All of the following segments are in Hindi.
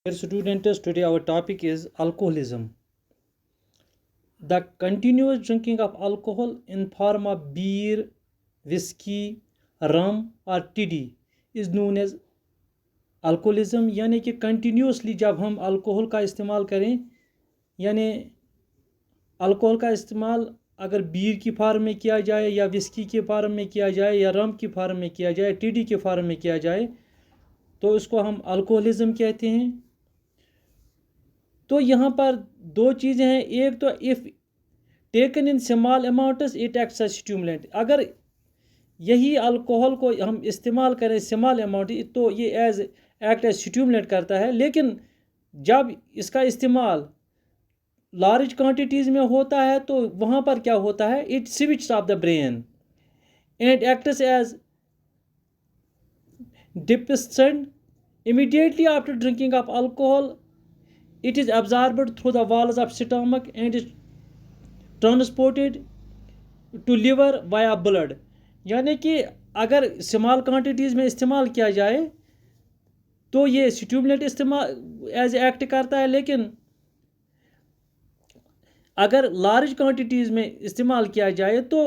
Dear students, today our topic is alcoholism. The continuous drinking of alcohol in form of beer, whiskey, rum or toddy is known as alcoholism. यानी कि कंटिन्यूसली जब हम अल्कोहल का इस्तेमाल करें, यानी अल्कोहल का इस्तेमाल अगर बीर की फार्म में किया जाए या विस्की के फार्म में किया जाए या रम की फार्म में किया जाए, टीडी के फार्म में किया जाए, तो इसको हम अल्कोहलिज्म कहते हैं। तो यहाँ पर दो चीज़ें हैं। एक तो if taken in small amounts it acts as stimulant. अगर यही अल्कोहल को हम इस्तेमाल करें स्मॉल अमाउंट, तो ये एज एक्ट एज स्टिमुलेंट करता है। लेकिन जब इसका इस्तेमाल लार्ज क्वांटिटीज़ में होता है तो वहाँ पर क्या होता है, it switch off the brain and acts as depressant. Immediately after drinking of alcohol, it is absorbed through the walls of stomach and is transported to liver via blood। यानी कि अगर स्मॉल क्वांटिटीज़ में इस्तेमाल किया जाए तो ये स्टिमुलेंट इस्तेमाल एज एक्ट करता है। लेकिन अगर लार्ज क्वांटिटीज़ में इस्तेमाल किया जाए तो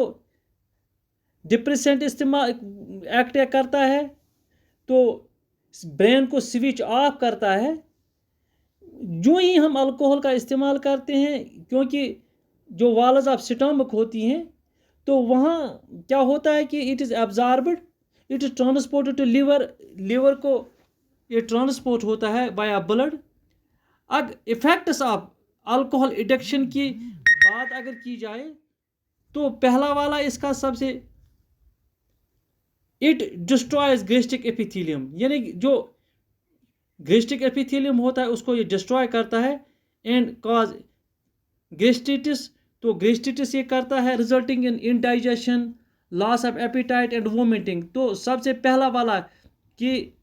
डिप्रेसेंट इस्तेमाल एक्ट करता है, तो ब्रेन को स्विच ऑफ करता है। जो ही हम अल्कोहल का इस्तेमाल करते हैं, क्योंकि जो वॉल्स ऑफ स्टमक होती हैं, तो वहाँ क्या होता है कि it is absorbed, it is transported to liver. Liver को ये ट्रांसपोर्ट होता है बाय ब्लड। अब इफ़ेक्ट्स ऑफ अल्कोहल एडिक्शन की बात अगर की जाए तो पहला वाला इसका सबसे, इट डिस्ट्रॉयज गैस्ट्रिक एपिथेलियम। यानी जो गैस्ट्रिक एपिथेलियम होता है उसको ये डिस्ट्रॉय करता है एंड कॉज गैस्ट्रिटिस। तो गैस्ट्रिटिस ये करता है resulting in indigestion, loss of appetite and vomiting. तो सबसे पहला वाला कि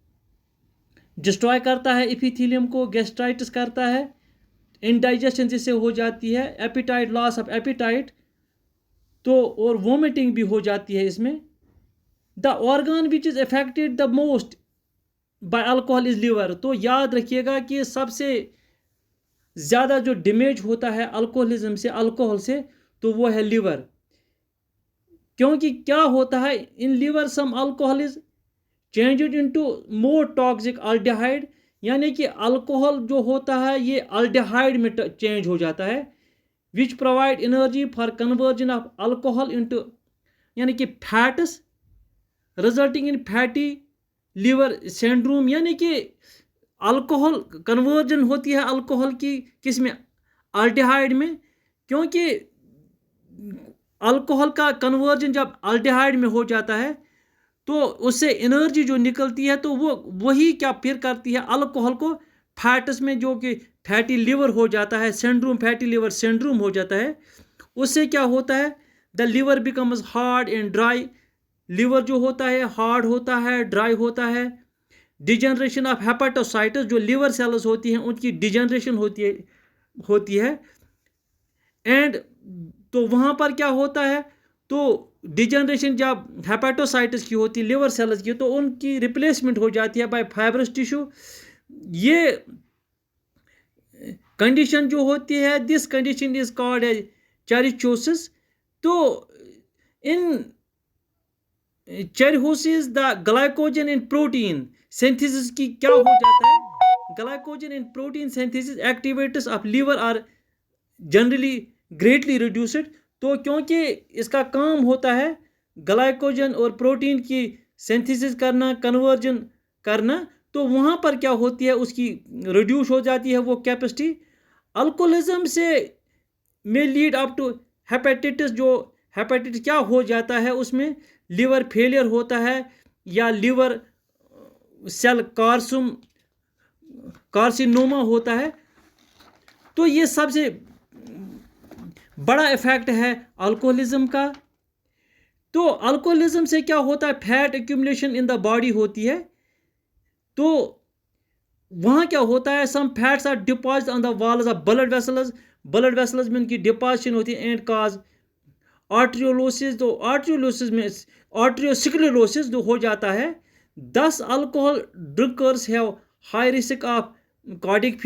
डिस्ट्रॉय करता है एपिथेलियम को, गैस्ट्राइटिस करता है, इनडाइजेशन जिससे हो जाती है, एपिटाइट, लॉस ऑफ एपिटाइट, तो और वोमिटिंग भी हो जाती है इसमें। The organ which is affected the most by alcohol is liver. तो याद रखिएगा कि सबसे ज़्यादा जो डैमेज होता है अल्कोहलिज्म से, अल्कोहल से, तो वो है लिवर। क्योंकि क्या होता है in liver some alcohol is changed into more toxic aldehyde. यानी कि अल्कोहल जो होता है ये अल्डिहाइड में चेंज हो जाता है, which provide energy for conversion of alcohol into, यानी कि fats, resulting in fatty liver syndrome. यानी कि अल्कोहल कन्वर्जन होती है अल्कोहल की किस में, अल्डिहाइड में। क्योंकि अल्कोहल का कन्वर्जन जब अल्डिहाइड में हो जाता है तो उससे एनर्जी जो निकलती है तो वो वही क्या फिर करती है अल्कोहल को फैट्स में, जो कि फैटी लिवर हो जाता है, सिंड्रोम, फैटी लिवर सिंड्रोम हो जाता है। उससे क्या होता है, the liver becomes hard and dry. Liver जो होता है हार्ड होता है, ड्राई होता है। डिजनरेशन ऑफ हेपेटोसाइट्स, जो लिवर सेल्स होती हैं उनकी डिजनरेशन होती है एंड तो वहाँ पर क्या होता है, तो डिजनरेशन जब हेपेटोसाइट्स की होती है, लिवर सेल्स की, तो उनकी रिप्लेसमेंट हो जाती है बाय फाइब्रस टिश्यू। ये कंडीशन जो होती है, this condition is called as cirrhosis. तो in cirrhosis the glycogen and protein synthesis की क्या हो जाता है, glycogen and protein synthesis activities of liver are generally greatly reduced. तो क्योंकि इसका काम होता है ग्लाइकोजन और प्रोटीन की सिंथेसिस करना, कन्वर्जन करना, तो वहाँ पर क्या होती है उसकी रिड्यूस हो जाती है वो कैपेसिटी। अल्कोहलिज्म से में लीड अप टू हेपेटाइटिस। जो हेपेटाइटिस क्या हो जाता है, उसमें लिवर फेलियर होता है या लिवर सेल कार्सिनोमा होता है। तो ये सबसे बड़ा इफेक्ट है अल्कोहलिज्म का। तो अल्कोहलिज्म से क्या होता है, fat accumulation in the body होती है। तो वहाँ क्या होता है, some fats are deposit on the walls of blood vessels. Blood vessels में उनकी डिपॉजिशन होती है एंड काज आर्ट्रियोलोसिस। तो आर्ट्रियोलोसिस में आर्ट्रियोस्क्लेरोसिस जो हो जाता है। 10 alcohol drinkers have high risk of cardiac